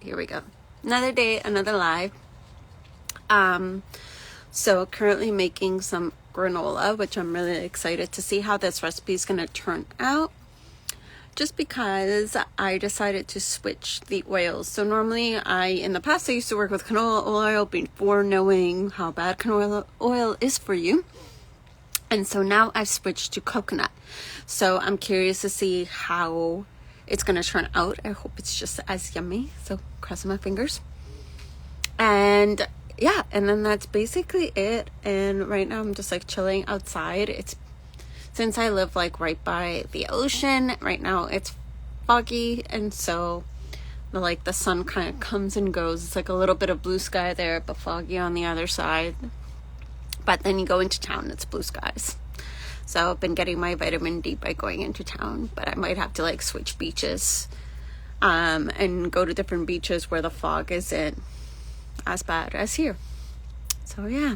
here we go. Another day, another live. So currently making some granola, which I'm really excited to see how this recipe is going to turn out. Just because I decided to switch the oils. So normally in the past I used to work with canola oil before knowing how bad canola oil is for you. And so now I've switched to coconut. So I'm curious to see how it's going to turn out. I hope it's just as yummy. So crossing my fingers. And yeah, and then that's basically it. And right now I'm just like chilling outside. Since I live like right by the ocean, right now it's foggy, and so the sun kind of comes and goes. It's like a little bit of blue sky there, but foggy on the other side. But then you go into town, it's blue skies. So I've been getting my vitamin D by going into town, but I might have to like switch beaches and go to different beaches where the fog isn't as bad as here. So yeah.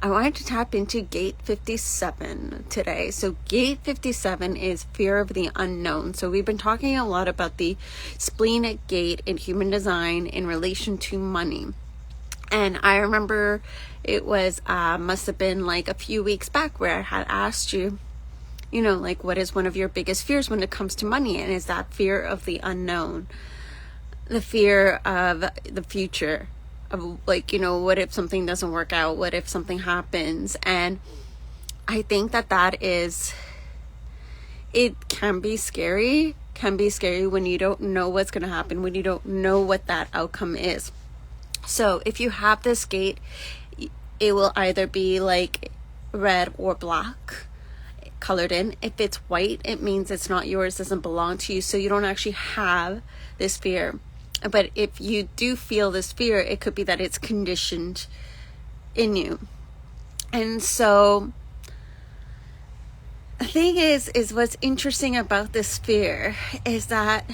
I wanted to tap into Gate 57 today. So Gate 57 is fear of the unknown. So we've been talking a lot about the splenic gate in human design in relation to money. And I remember it was, must have been like a few weeks back where I had asked you, like what is one of your biggest fears when it comes to money? And is that fear of the unknown, the fear of the future? Of what if something doesn't work out? What if something happens? And I think that it can be scary when you don't know what's going to happen, when you don't know what that outcome is. So if you have this gate, it will either be like red or black colored in. If it's white, it means it's not yours, doesn't belong to you. So you don't actually have this fear. But if you do feel this fear, it could be that it's conditioned in you. And so the thing is what's interesting about this fear is that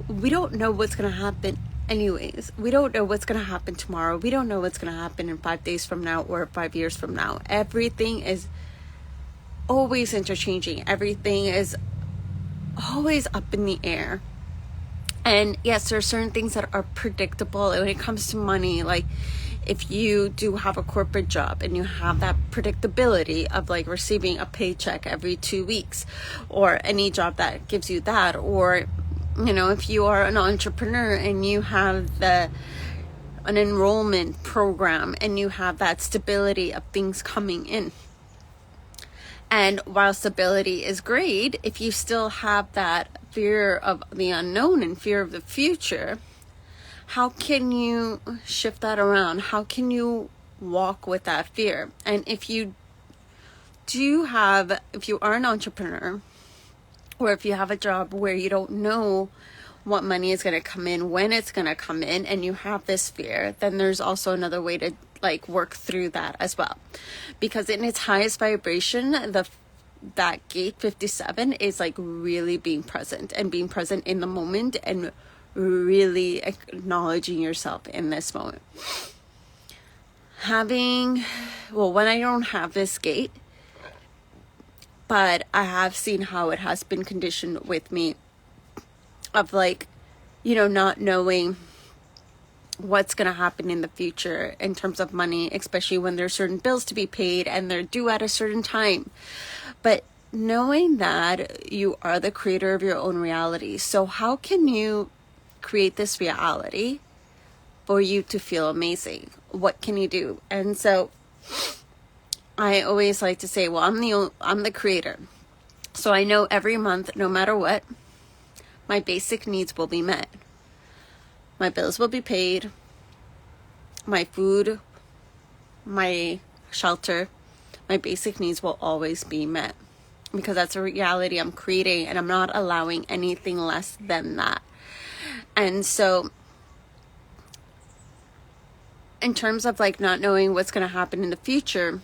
we don't know what's going to happen anyways. We don't know what's going to happen tomorrow. We don't know what's going to happen in 5 days from now or 5 years from now. Everything is always interchanging. Everything is always up in the air. And yes, there are certain things that are predictable. And when it comes to money, like if you do have a corporate job and you have that predictability of like receiving a paycheck every 2 weeks, or any job that gives you that, or if you are an entrepreneur and you have an enrollment program and you have that stability of things coming in. And while stability is great, if you still have that fear of the unknown and fear of the future, how can you shift that around? How can you walk with that fear? And if you are an entrepreneur, or if you have a job where you don't know what money is going to come in, when it's going to come in, and you have this fear, then there's also another way to work through that as well. Because in its highest vibration, that Gate 57 is really being present in the moment and really acknowledging yourself in this moment. When I don't have this gate, but I have seen how it has been conditioned with me of not knowing what's going to happen in the future in terms of money, especially when there's certain bills to be paid and they're due at a certain time. But knowing that you are the creator of your own reality. So how can you create this reality for you to feel amazing? What can you do? And so I always like to say, well, I'm the creator. So I know every month, no matter what, my basic needs will be met. My bills will be paid, my food, my shelter, my basic needs will always be met, because that's a reality I'm creating, and I'm not allowing anything less than that. And so in terms of not knowing what's going to happen in the future,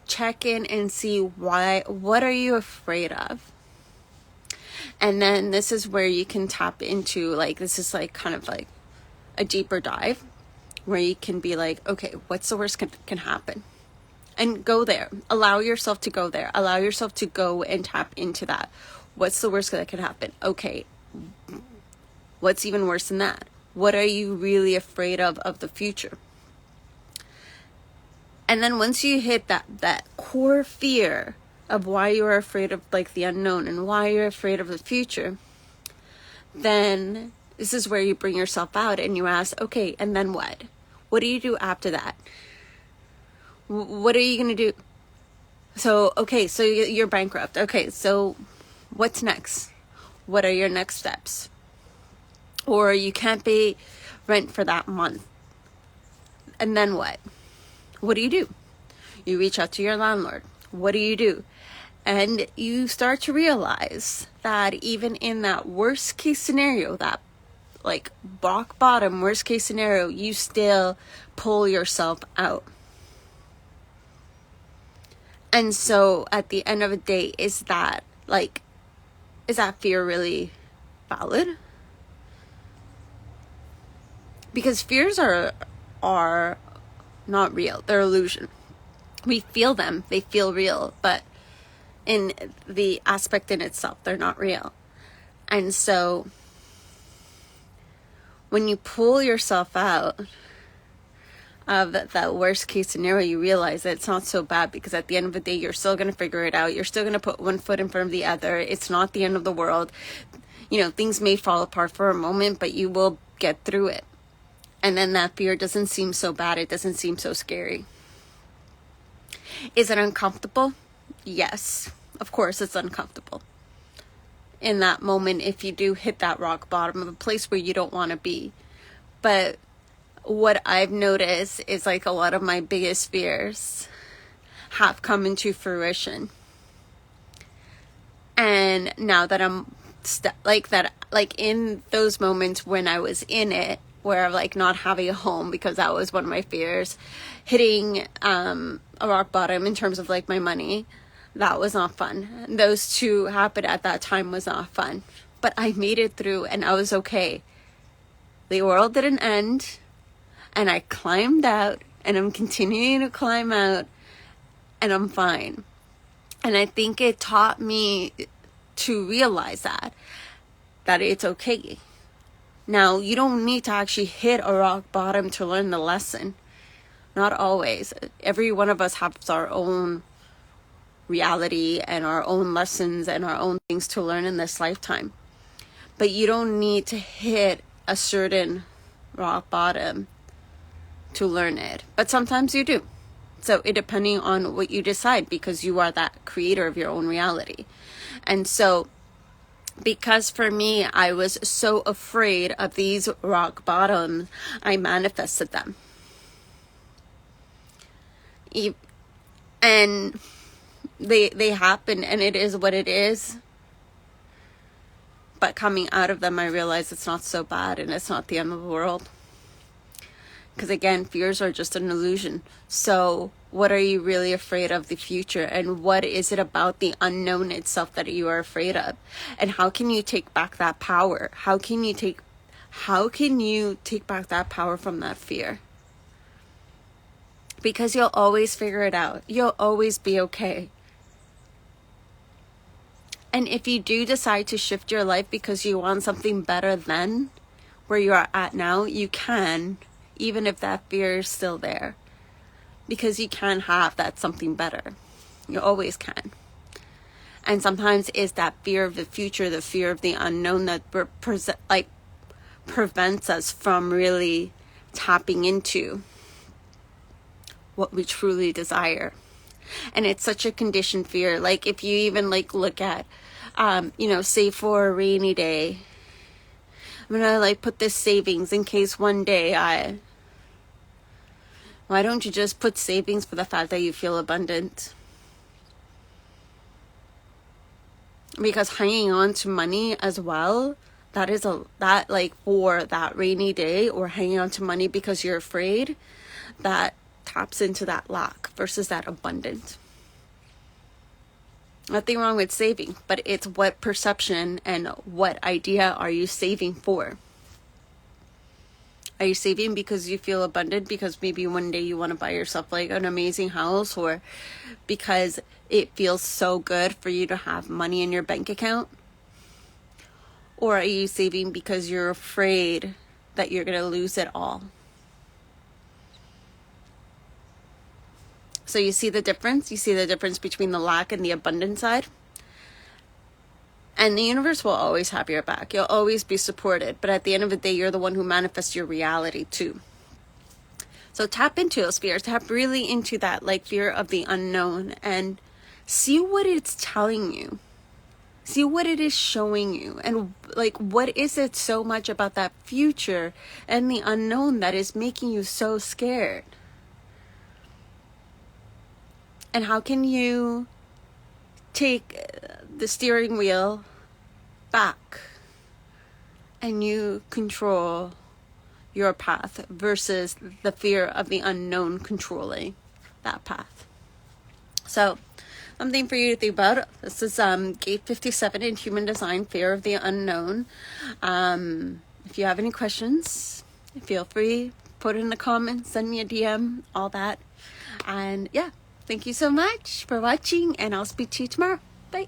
check in and see what are you afraid of? And then this is where you can tap into, this is kind of a deeper dive where you can be okay, what's the worst can happen? And go there. Allow yourself to go there. Allow yourself to go and tap into that. What's the worst that could happen? Okay, what's even worse than that? What are you really afraid of the future? And then once you hit that core fear of why you're afraid of like the unknown and why you're afraid of the future, then this is where you bring yourself out and you ask, okay, and then what? What do you do after that? What are you going to do? So, okay, so you're bankrupt. Okay, so what's next? What are your next steps? Or you can't pay rent for that month. And then what? What do? You reach out to your landlord. What do? And you start to realize that even in that worst case scenario, that like rock bottom worst case scenario, you still pull yourself out. And so at the end of the day, is that fear really valid? Because fears are not real. They're illusion. We feel them. They feel real, but in the aspect in itself, they're not real. And so when you pull yourself out of that worst case scenario, you realize that it's not so bad, because at the end of the day, you're still going to figure it out. You're still going to put one foot in front of the other. It's not the end of the world. Things may fall apart for a moment, but you will get through it. And then that fear doesn't seem so bad. It doesn't seem so scary. Is it uncomfortable? Yes, of course it's uncomfortable. In that moment, if you do hit that rock bottom of a place where you don't want to be. But what I've noticed is like a lot of my biggest fears have come into fruition. And now that I'm in those moments when I was in it, where like not having a home, because that was one of my fears, hitting a rock bottom in terms of like my money, that was not fun. Those two happened at that time, was not fun, but I made it through and I was okay. The world didn't end, and I climbed out, and I'm continuing to climb out, and I'm fine. And I think it taught me to realize that it's okay. Now, you don't need to actually hit a rock bottom to learn the lesson. Not always. Every one of us has our own reality and our own lessons and our own things to learn in this lifetime. But you don't need to hit a certain rock bottom to learn it. But sometimes you do. So it depending on what you decide, because you are that creator of your own reality. And so, because for me, I was so afraid of these rock bottoms, I manifested them. And they happen, and it is what it is. But coming out of them, I realized it's not so bad, and it's not the end of the world. Because again, fears are just an illusion. So what are you really afraid of the future? And what is it about the unknown itself that you are afraid of? And how can you take back that power? How can you take back that power from that fear? Because you'll always figure it out. You'll always be okay. And if you do decide to shift your life because you want something better than where you are at now, you can, even if that fear is still there. Because you can have that something better. You always can. And sometimes it's that fear of the future, the fear of the unknown, that prevents us from really tapping into what we truly desire. And it's such a conditioned fear. Like if you even look at, save for a rainy day. I'm gonna put this savings in case one day why don't you just put savings for the fact that you feel abundant? Because hanging on to money as well, for that rainy day, or hanging on to money because you're afraid, that taps into that lack versus that abundant. Nothing wrong with saving, but it's what perception and what idea are you saving for? Are you saving because you feel abundant, because maybe one day you want to buy yourself an amazing house, or because it feels so good for you to have money in your bank account? Or are you saving because you're afraid that you're going to lose it all? So you see the difference? You see the difference between the lack and the abundant side? And the universe will always have your back. You'll always be supported. But at the end of the day, you're the one who manifests your reality too. So tap into those fears. Tap really into that, like, fear of the unknown, and see what it's telling you. See what it is showing you. And like, what is it so much about that future and the unknown that is making you so scared? And how can you take the steering wheel back and you control your path versus the fear of the unknown controlling that path? So something for you to think about. This is Gate 57 in Human Design, Fear of the Unknown. If you have any questions, feel free, put it in the comments, send me a DM, all that. And yeah, thank you so much for watching, and I'll speak to you tomorrow. Bye.